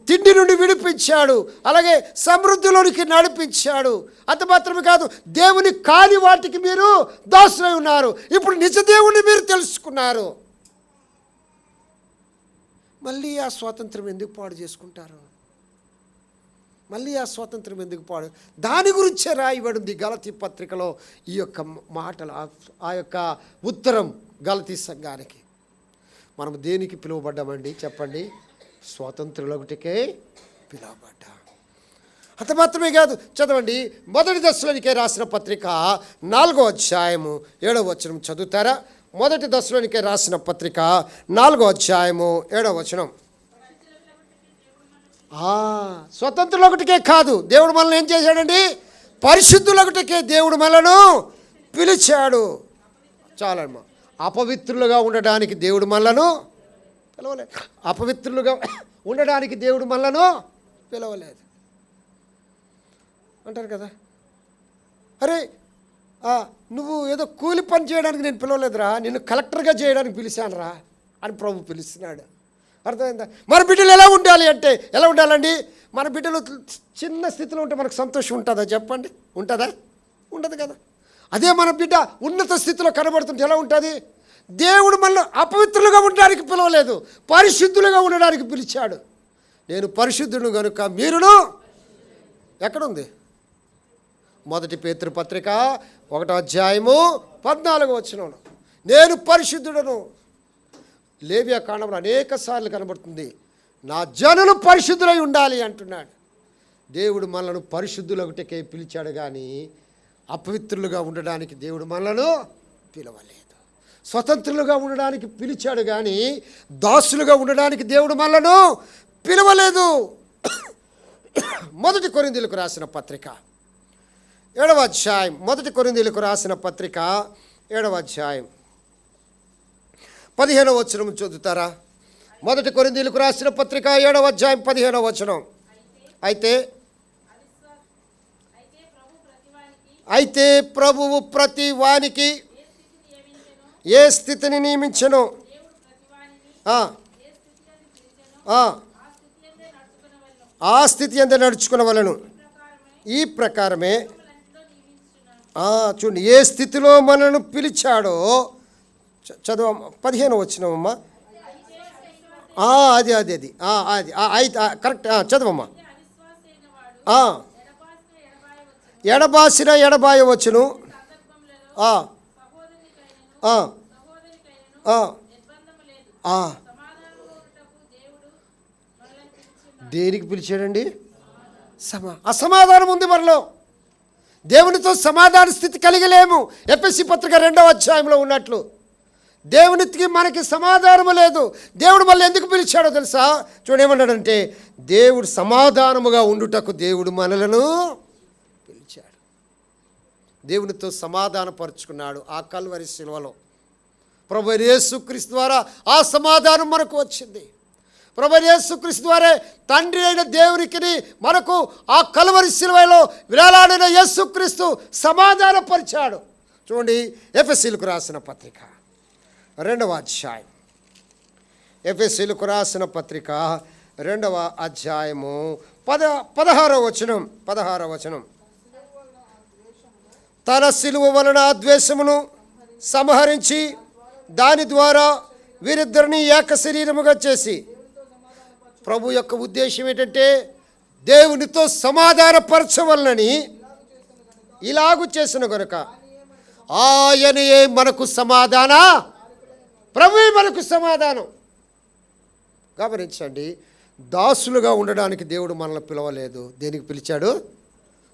తిండి నుండి విడిపించాడు, అలాగే సమృద్ధిలోనికి నడిపించాడు. అంత మాత్రమే కాదు, దేవుని కాని వాటికి మీరు దాసులై ఉన్నారు. ఇప్పుడు నిజ దేవుణ్ణి మీరు తెలుసుకున్నారు. మళ్ళీ ఆ స్వాతంత్రం ఎందుకు పాడు చేసుకుంటారు? మళ్ళీ ఆ స్వాతంత్రం ఎందుకు పాడు? దాని గురించే రాయబడింది గలతీ పత్రికలో ఈ యొక్క మాటలు, ఆ యొక్క ఉత్తరం గలతీ సంఘానికి. మనం దేనికి పిలువబడ్డామండి చెప్పండి? స్వాతంత్రులొకటికే పిలువబడ్డా. అంత మాత్రమే కాదు, చదవండి, 1 దశలోనికే రాసిన పత్రిక 4వ అధ్యాయము 7వ వచనం చదువుతారా? 1 దశలోనికే రాసిన పత్రిక 4వ అధ్యాయము 7వ వచనం. స్వతంత్రులొకటికే కాదు, దేవుడు మనల్ని ఏం చేశాడండి? పరిశుద్ధులొకటికే దేవుడు మనలను పిలిచాడు. చాలమ్మా. అపవిత్రులుగా ఉండడానికి దేవుడు మనలను పిలవలేదు. అపవిత్రులుగా ఉండడానికి దేవుడు మనలను పిలవలేదు అంటారు కదా. అరే, నువ్వు ఏదో కూలి పని చేయడానికి నేను పిలవలేదురా, నిన్ను కలెక్టర్గా చేయడానికి పిలిచానురా అని ప్రభు పిలుస్తున్నాడు. అర్థమైందా? మన బిడ్డలు ఎలా ఉండాలి అంటే ఎలా ఉండాలండి? మన బిడ్డలు చిన్న స్థితిలో ఉంటే మనకు సంతోషం ఉంటుందా చెప్పండి? ఉంటుందా? ఉండదు కదా. అదే మన బిడ్డ ఉన్నత స్థితిలో కనబడుతుంటే ఎలా ఉంటుంది? దేవుడు మనల్ని అపవిత్రులుగా ఉండడానికి పిలవలేదు, పరిశుద్ధులుగా ఉండడానికి పిలిచాడు. నేను పరిశుద్ధుడు కనుక మీరును. ఎక్కడుంది? 1 పేతురు పత్రిక 1వ అధ్యాయము 14వ వచనం. నేను పరిశుద్ధుడను. లేవియా కాండంలో అనేక సార్లు కనబడుతుంది, నా జనులు పరిశుద్ధులై ఉండాలి అంటున్నాడు. దేవుడు మనలను పరిశుద్ధులొకటికే పిలిచాడు కానీ అపవిత్రులుగా ఉండడానికి దేవుడు మనలను పిలవలేదు. స్వతంత్రులుగా ఉండడానికి పిలిచాడు కానీ దాసులుగా ఉండడానికి దేవుడు మనలను పిలవలేదు. మొదటి కొరింథీయులకు రాసిన పత్రిక 7వ అధ్యాయం, మొదటి కొరింథీయులకు రాసిన పత్రిక 7వ అధ్యాయం 15వ వచనం చదువుతారా? మొదటి కొరింథీయులకు రాసిన పత్రిక 7వ అధ్యాయం 15వ వచనం. అయితే ప్రభువు ప్రతి వానికి ఏ స్థితిని నియమించెనో ఆ స్థితి యందే నడుచుకునవలెను. ఈ ప్రకారమే చూడండి, ఏ స్థితిలో మనను పిలిచాడో చదువు 15వ వచనమమ్మా. అది కరెక్ట్, చదవమ్మా. ఎడబాసిన ఎడబాయవచ్చును, దేనికి పిలిచాడండి? అసమాధానం ఉంది మనలో. దేవునితో సమాధాన స్థితి కలిగలేము. ఎఫెసీ పత్రిక 2వ అధ్యాయంలో ఉన్నట్లు దేవునికి మనకి సమాధానము లేదు. దేవుడు మళ్ళీ ఎందుకు పిలిచాడో తెలుసా? చూడేమన్నాడంటే, దేవుడు సమాధానముగా ఉండుటకు దేవుడు మనలను పిలిచాడు. దేవునితో సమాధానపరుచుకున్నాడు ఆ కల్వరి శిలువలో. ప్రభువైన యేసుక్రీస్తు ద్వారా ఆ సమాధానం మనకు వచ్చింది. ప్రభువైన యేసుక్రీస్తు ద్వారా తండ్రి అయిన దేవునికి మనకు ఆ కల్వరి శిలువలో విరాలాడిన యేసుక్రీస్తు సమాధానపరిచాడు. చూడండి, ఎఫెసీయులకు రాసిన పత్రిక 2వ అధ్యాయం, ఎఫెసీయులకు రాసిన పత్రిక 2వ అధ్యాయము 16వ వచనం. తన శిలువ వలన ద్వేషమును సంహరించి దాని ద్వారా వీరిద్దరిని ఏక శరీరముగా చేసి, ప్రభు యొక్క ఉద్దేశం ఏంటంటే దేవునితో సమాధానపరచవలనని ఇలాగు చేసిన గనుక ఆయనయే మనకు ప్రభువే మనకు సమాధానం. గమనించండి, దాసులుగా ఉండడానికి దేవుడు మనల్ని పిలవలేదు. దేనికి పిలిచాడు?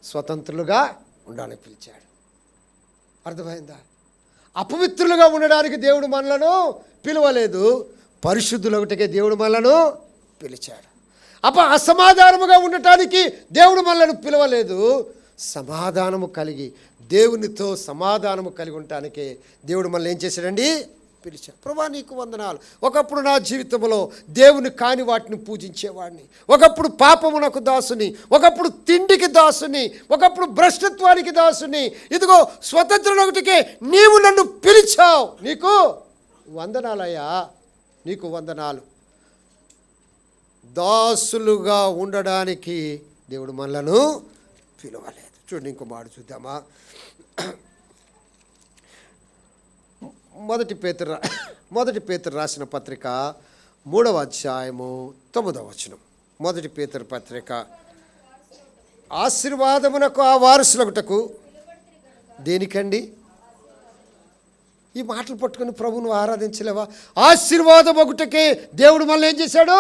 స్వతంత్రులుగా ఉండడానికి పిలిచాడు. అర్థమైందా? అపవిత్రులుగా ఉండడానికి దేవుడు మనలను పిలవలేదు. పరిశుద్ధులొకటికే దేవుడు మనలను పిలిచాడు. అసమాధానముగా ఉండటానికి దేవుడు మనలను పిలవలేదు. సమాధానము కలిగి దేవునితో సమాధానము కలిగి ఉండటానికే దేవుడు మనల్ని ఏం చేశాడండి? పిలిచాడు. ప్రభువా నీకు వందనాలు. ఒకప్పుడు నా జీవితంలో దేవుని కాని వాటిని పూజించేవాడిని, ఒకప్పుడు పాపమునకు దాసుని, ఒకప్పుడు తిండికి దాసుని, ఒకప్పుడు భ్రష్టత్వానికి దాసుని. ఇదిగో స్వతంత్రులొకటికే నీవు నన్ను పిలిచావు. నీకు వందనాలయ్యా, నీకు వందనాలు. దాసులుగా ఉండడానికి దేవుడు మనలను పిలవలేదు. చూడండి, ఇంకో మాట చూద్దామా? మొదటి పేతురు రాసిన పత్రిక 3వ అధ్యాయము 9వ వచనం. మొదటి పేతురు పత్రిక, ఆశీర్వాదమునకు ఆ వారసులగుటకు దేనికండి? ఈ మాటలు పట్టుకుని ప్రభువును ఆరాధించలేవా? ఆశీర్వాదం ఒకటికే దేవుడు మనల్ని ఏం చేశాడు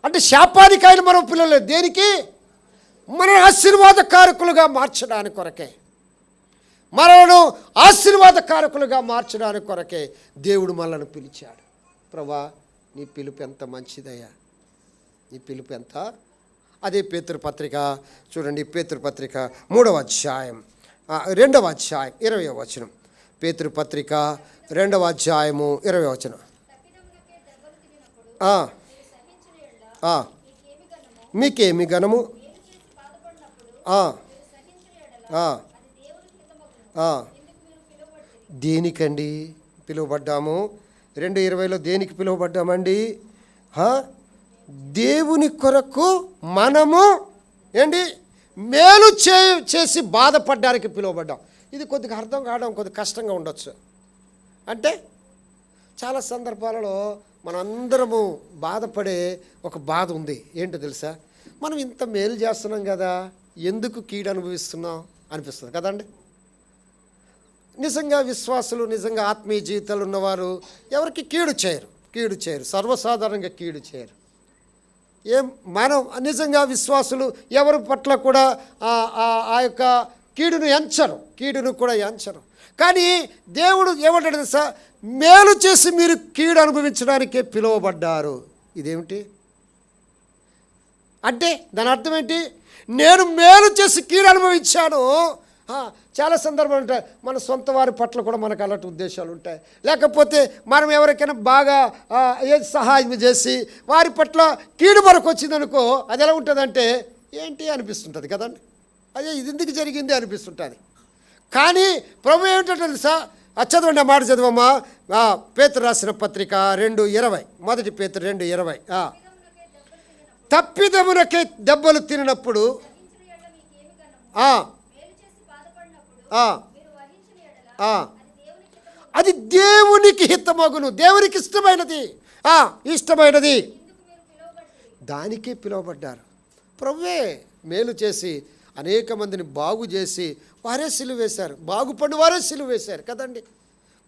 అంటే, శాపానికి ఆయన మనం పిలవలేదు. దేనికి? మన ఆశీర్వాదకారకులుగా మార్చడానికి కొరకే, మనలను ఆశీర్వాదకారకులుగా మార్చడానికి కొరకే దేవుడు మనల్ని పిలిచాడు. ప్రభా నీ పిలుపు ఎంత మంచిదయ్యా, నీ పిలుపు ఎంత. అదే పేతురు పత్రిక చూడండి, పేతురు పత్రిక 3వ అధ్యాయం 2వ అధ్యాయం 20వ వచనం. పేతురు పత్రిక 2వ అధ్యాయము 20వ వచనం. మీకేమి ఘనము? దేనికండి పిలువబడ్డాము? 2:20లో దేనికి పిలువబడ్డామండి? దేవుని కొరకు మనము ఏంటి మేలు చేసి బాధపడడానికి పిలువబడ్డాం. ఇది కొద్దిగా అర్థం కావడం కొద్దిగా కష్టంగా ఉండొచ్చు. అంటే చాలా సందర్భాలలో మనందరము బాధపడే ఒక బాధ ఉంది. ఏంటో తెలుసా? మనం ఇంత మేలు చేస్తున్నాం కదా, ఎందుకు కీడు అనుభవిస్తున్నాం అనిపిస్తుంది కదండి. నిజంగా విశ్వాసులు, నిజంగా ఆత్మీయ జీవితాలు ఉన్నవారు ఎవరికి కీడు చేయరు, సర్వసాధారణంగా కీడు చేయరు. మనం నిజంగా విశ్వాసులు ఎవరి పట్ల కూడా ఆ యొక్క కీడును కూడా ఎంచరు. కానీ దేవుడు ఏమంటాడు తెలుసా? మేలు చేసి మీరు కీడు అనుభవించడానికే పిలువబడ్డారు. ఇదేమిటి అంటే దాని అర్థం ఏంటి? నేను మేలు చేసి కీడు అనుభవించాను. చాలా సందర్భాలు ఉంటాయి, మన సొంత వారి పట్ల కూడా మనకు అలాంటి ఉద్దేశాలు ఉంటాయి. లేకపోతే మనం ఎవరికైనా బాగా ఏది సహాయం చేసి వారి పట్ల కీడు మనకు వచ్చిందనుకో, అది ఎలా ఉంటుందంటే ఏంటి అనిపిస్తుంటుంది కదండి. అదే ఇది ఎందుకు జరిగింది అనిపిస్తుంటుంది. కానీ ప్రభు ఏమిటో తెలుసా? చదవండి, ఆ మాట చదవమ్మా. పేతురు రాసిన పత్రిక 2:20, 1 పేతురు 2:20. తప్పిదమునకే దెబ్బలు తినప్పుడు అది దేవునికి హితమగును. దేవునికి ఇష్టమైనది, ఇష్టమైనది దానికే పిలువబడ్డారు. ప్రభువే మేలు చేసి అనేక మందిని బాగు చేసి వారే సిలువ వేశారు. బాగుపడి వారే సిలువ వేశారు కదండి.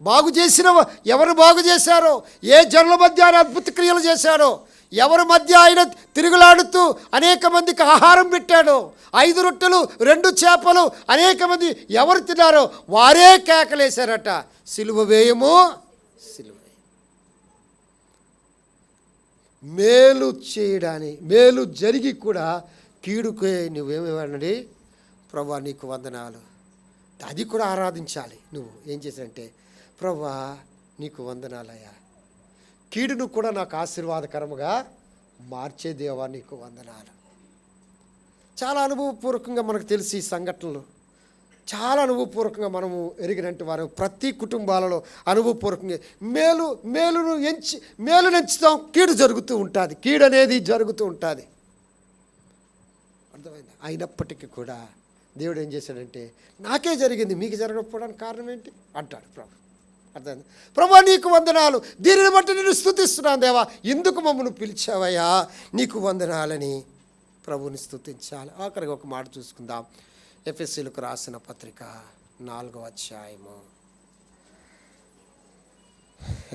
బాగు చేసిన ఎవరు బాగు చేశారో, ఏ జనుల మధ్య ఆయన అద్భుత క్రియలు చేశారో, ఎవరి మధ్య ఆయన తిరుగులాడుతూ అనేక మందికి ఆహారం పెట్టాడో, 5 రొట్టెలు 2 చేపలు అనేక మంది ఎవరు తిన్నారో వారే కేకలేశారట, సిలువ వేయము, సిలువ. మేలు చేయడాన్ని, మేలు జరిగి కూడా కీడుకే నువ్వేమేవాడండి, ప్రభువా నీకు వందనాలు, అది కూడా ఆరాధించాలి. నువ్వు ఏం చేశానంటే, ప్రభువా నీకు వందనాలయ్యా, కీడును కూడా నాకు ఆశీర్వాదకరముగా మార్చే దేవా నీకు వందనాలు. చాలా అనుభవపూర్వకంగా మనకు తెలిసి ఈ సంఘటనలు చాలా అనుభవపూర్వకంగా మనము ఎరిగినట్టు వారు ప్రతి కుటుంబాలలో అనుభవపూర్వకంగా మేలు ఎంచుతాం, కీడు జరుగుతూ ఉంటుంది, కీడు అనేది జరుగుతూ ఉంటుంది. అర్థమైంది? అయినప్పటికీ కూడా దేవుడు ఏం చేశాడంటే, నాకే జరిగింది మీకు జరగకపోవడానికి కారణం ఏంటి అంటాడు ప్రభు. అర్థమైంది? ప్రభా నీకు వందనాలు, దీనిని బట్టి నేను స్తుతిస్తున్నాను దేవా, ఎందుకు మమ్మల్ని పిలిచావయ్యా, నీకు వందనాలని ప్రభుని స్తుతించాలి. ఆఖరికి ఒక మాట చూసుకుందాం. ఎఫెసీయులకు రాసిన పత్రిక 4వ అధ్యాయము.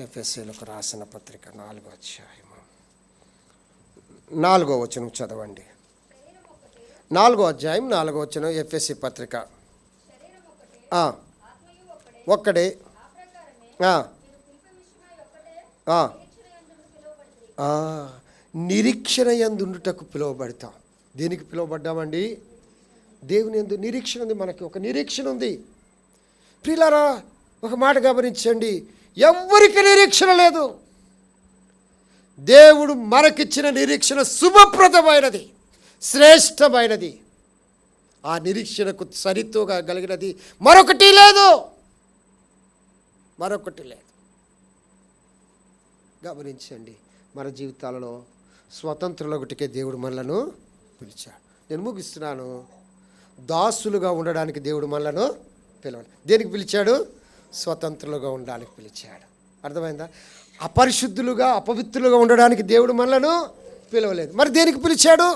ఎఫెసీయులకు రాసిన పత్రిక 4వ అధ్యాయము 4వ వచనం చదవండి. 4వ అధ్యాయం 4వ వచనం ఎఫెసీ పత్రిక. ఒక్కడే నిరీక్షణ యందుండుటకు పిలువబడతాం. దేనికి పిలువబడ్డామండి? దేవుని యందు నిరీక్షణ ఉంది. మనకి ఒక నిరీక్షణ ఉంది. ప్రియులారా, ఒక మాట గమనించండి, ఎవ్వరికి నిరీక్షణ లేదు. దేవుడు మనకిచ్చిన నిరీక్షణ శుభప్రదమైనది, శ్రేష్టమైనది. ఆ నిరీక్షణకు సరితూగా కలిగినది మరొకటి లేదు, మరొకటి లేదు. గమనించండి, మన జీవితాలలో స్వతంత్రులొకటికే దేవుడు మనలను పిలిచాడు. నేను ముగిస్తున్నాను. దాసులుగా ఉండడానికి దేవుడు మనలను పిలవాలి. దేనికి పిలిచాడు? స్వతంత్రులుగా ఉండడానికి పిలిచాడు. అర్థమైందా? అపరిశుద్ధులుగా, అపవిత్రులుగా ఉండడానికి దేవుడు మనలను పిలవలేదు. మరి దేనికి పిలిచాడు?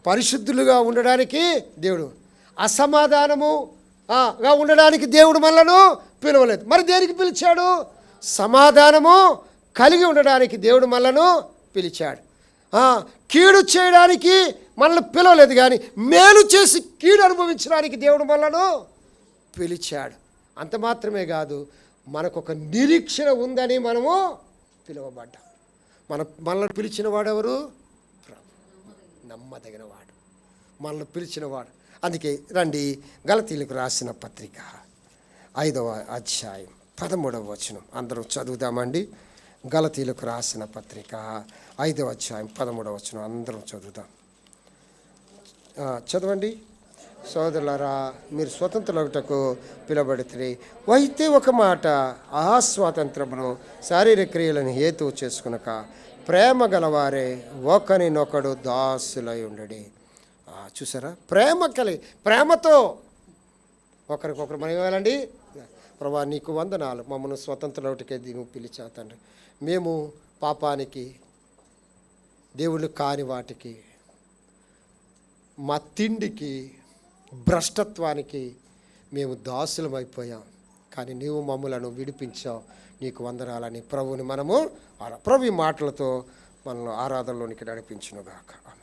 పరిశుద్ధులుగా ఉండడానికి దేవుడు. అసమాధానముగా ఉండడానికి దేవుడు మనలను పిలవలేదు. మరి దేనికి పిలిచాడు? సమాధానము కలిగి ఉండడానికి దేవుడు మనలను పిలిచాడు. కీడు చేయడానికి మనల్ని పిలవలేదు, కానీ మేలు చేసి కీడు అనుభవించడానికి దేవుడు మనలను పిలిచాడు. అంత మాత్రమే కాదు, మనకొక నిరీక్షణ ఉందని మనము పిలువబడ్డాం. మనల్ని పిలిచిన వాడెవరు? నమ్మదగిన వాడు, మనల్ని పిలిచినవాడు. అందుకే రండి, గలతీయులకు రాసిన పత్రిక 5వ అధ్యాయం 13వ వచనం అందరం చదువుదామండి. గలతీయులకు రాసిన పత్రిక 5వ అధ్యాయం 13వ వచనం అందరం చదువుదాం. చదవండి. సోదరులారా, మీరు స్వతంత్రులగుటకు పిలువబడితే అయితే ఒక మాట, ఆ స్వాతంత్రమును శారీరక క్రియలను హేతువు చేసుకునక ప్రేమ గలవారే ఒకరినొకడు దాసులై ఉండడి. చూసారా? ప్రేమతో ఒకరికొకరు మనం ఇవ్వాలండి. ప్రభా నీకు వందనాలు, మమ్మల్ని స్వతంత్రులకే నువ్వు పిలిచావు తండ్రి. మేము పాపానికి, దేవుళ్ళు కాని వాటికి, మా తిండికి, భ్రష్టత్వానికి మేము దాసులమైపోయాం. కానీ నీవు మమ్మలను విడిపించావు, నీకు వందనాలని ప్రభువుని మనము ప్రభు మాటలతో మనల్ని ఆరాధనలోనికి నడిపించునుగాక.